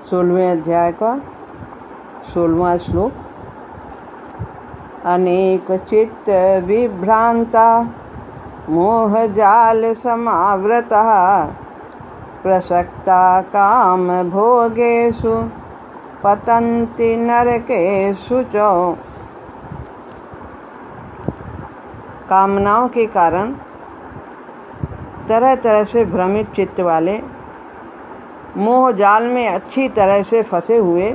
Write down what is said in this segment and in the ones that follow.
16वें अध्याय का 16वां श्लोक। अनेक चित्त विभ्रांता मोह जाल समावृतः प्रसक्ता काम भोगेषु पतन्ति नरकेषु च। कामनाओं के कारण तरह तरह से भ्रमित चित्त वाले, मोह जाल में अच्छी तरह से फंसे हुए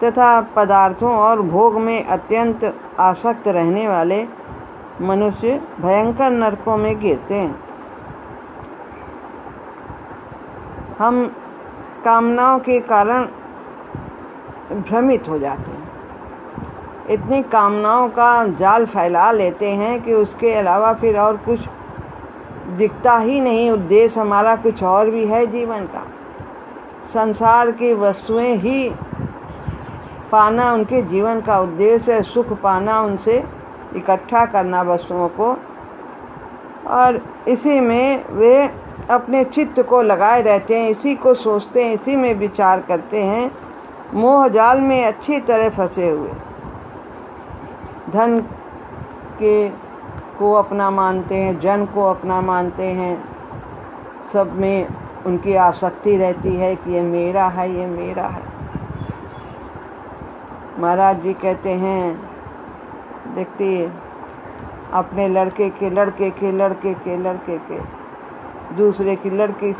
तथा पदार्थों और भोग में अत्यंत आसक्त रहने वाले मनुष्य भयंकर नरकों में गिरते हैं। हम कामनाओं के कारण भ्रमित हो जाते हैं, इतनी कामनाओं का जाल फैला लेते हैं कि उसके अलावा फिर और कुछ दिखता ही नहीं। उद्देश्य हमारा कुछ और भी है जीवन का। संसार की वस्तुएं ही पाना उनके जीवन का उद्देश्य है, सुख पाना, उनसे इकट्ठा करना वस्तुओं को, और इसी में वे अपने चित्त को लगाए रहते हैं, इसी को सोचते हैं, इसी में विचार करते हैं, मोह जाल में अच्छी तरह फंसे हुए। धन के को अपना मानते हैं, जन को अपना मानते हैं, सब में उनकी आसक्ति रहती है कि ये मेरा है, ये मेरा है। महाराज जी कहते हैं, व्यक्ति अपने लड़के के दूसरे की लड़की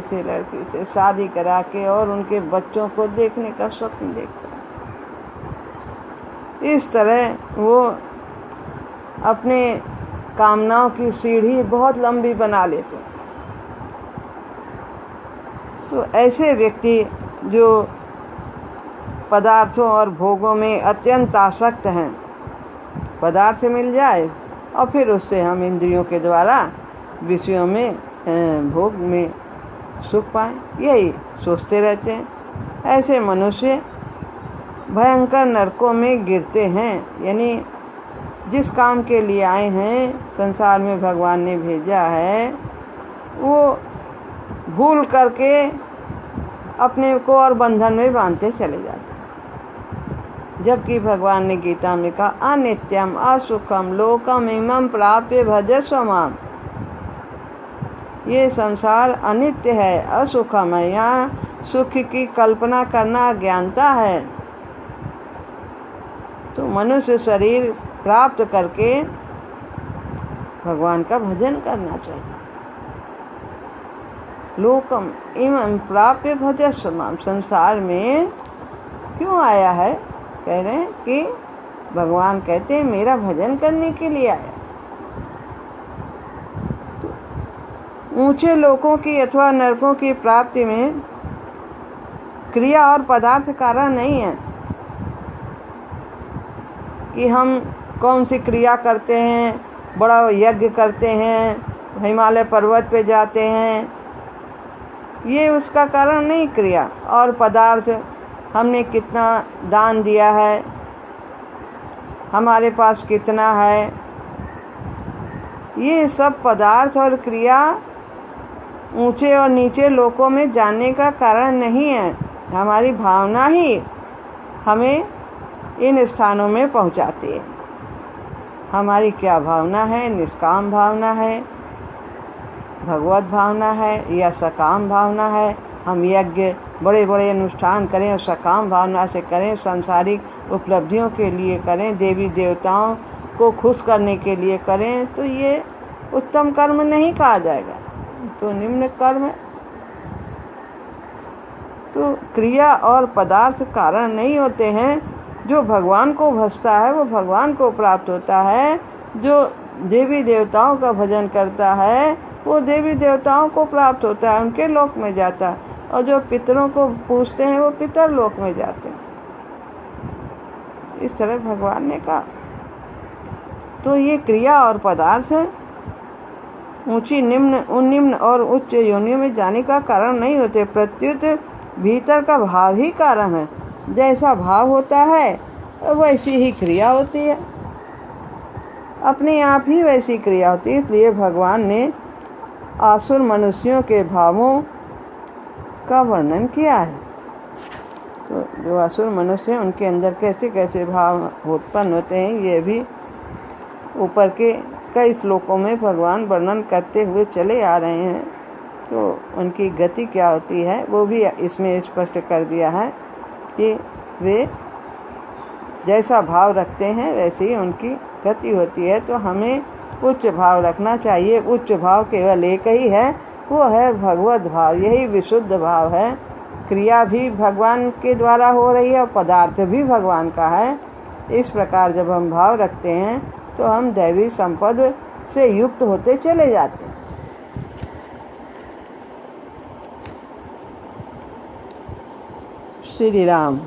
से शादी करा के और उनके बच्चों को देखने का स्वप्न देखता है। इस तरह वो अपने कामनाओं की सीढ़ी बहुत लंबी बना लेते हैं। तो ऐसे व्यक्ति जो पदार्थों और भोगों में अत्यंत आसक्त हैं, पदार्थ मिल जाए और फिर उससे हम इंद्रियों के द्वारा विषयों में भोग में सुख पाएं, यही सोचते रहते हैं। ऐसे मनुष्य भयंकर नरकों में गिरते हैं। यानी जिस काम के लिए आए हैं, संसार में भगवान ने भेजा है, वो भूल करके अपने को और बंधन में बांधते चले जाते। जबकि भगवान ने गीता में कहा, अनित्यम असुखम लोकम इमं प्राप्य भजस्व माम। ये संसार अनित्य है, असुखम है, यहाँ सुख की कल्पना करना अज्ञानता है। तो मनुष्य शरीर प्राप्त करके भगवान का भजन करना चाहिए। लोकम इमं प्राप्य भजस्व माम। संसार में क्यों आया है? कह रहे हैं कि भगवान कहते हैं मेरा भजन करने के लिए आया। तो ऊंचे लोकों की अथवा नरकों की प्राप्ति में क्रिया और पदार्थ कारण नहीं है कि हम कौन सी क्रिया करते हैं, बड़ा यज्ञ करते हैं, हिमालय पर्वत पे जाते हैं, ये उसका कारण नहीं। क्रिया और पदार्थ, हमने कितना दान दिया है, हमारे पास कितना है, ये सब पदार्थ और क्रिया ऊंचे और नीचे लोकों में जानने का कारण नहीं है। हमारी भावना ही हमें इन स्थानों में पहुंचाती है। हमारी क्या भावना है? निष्काम भावना है, भगवत भावना है या सकाम भावना है? हम यज्ञ बड़े बड़े अनुष्ठान करें और सकाम भावना से करें, सांसारिक उपलब्धियों के लिए करें, देवी देवताओं को खुश करने के लिए करें, तो ये उत्तम कर्म नहीं कहा जाएगा, तो निम्न कर्म है। तो क्रिया और पदार्थ कारण नहीं होते हैं। जो भगवान को भजता है वो भगवान को प्राप्त होता है। जो देवी देवताओं का भजन करता है वो देवी देवताओं को प्राप्त होता है, उनके लोक में जाता है। और जो पितरों को पूजते हैं वो पितर लोक में जाते हैं। इस तरह भगवान ने कहा। तो ये क्रिया और पदार्थ ऊंची निम्न और उच्च योनियों में जाने का कारण नहीं होते, प्रत्युत भीतर का भाव ही कारण है। जैसा भाव होता है वैसी ही क्रिया होती है, अपने आप ही वैसी क्रिया होती है। इसलिए भगवान ने आसुर मनुष्यों के भावों का वर्णन किया है। तो जो असुर मनुष्य हैं उनके अंदर कैसे कैसे भाव उत्पन्न होते हैं, ये भी ऊपर के कई श्लोकों में भगवान वर्णन करते हुए चले आ रहे हैं। तो उनकी गति क्या होती है वो भी इसमें स्पष्ट कर दिया है कि वे जैसा भाव रखते हैं वैसे ही उनकी गति होती है। तो हमें उच्च भाव रखना चाहिए। उच्च भाव केवल एक ही है, वो है भगवत भाव। यही विशुद्ध भाव है। क्रिया भी भगवान के द्वारा हो रही है और पदार्थ भी भगवान का है। इस प्रकार जब हम भाव रखते हैं तो हम दैवी संपद से युक्त होते चले जाते हैं। श्री राम।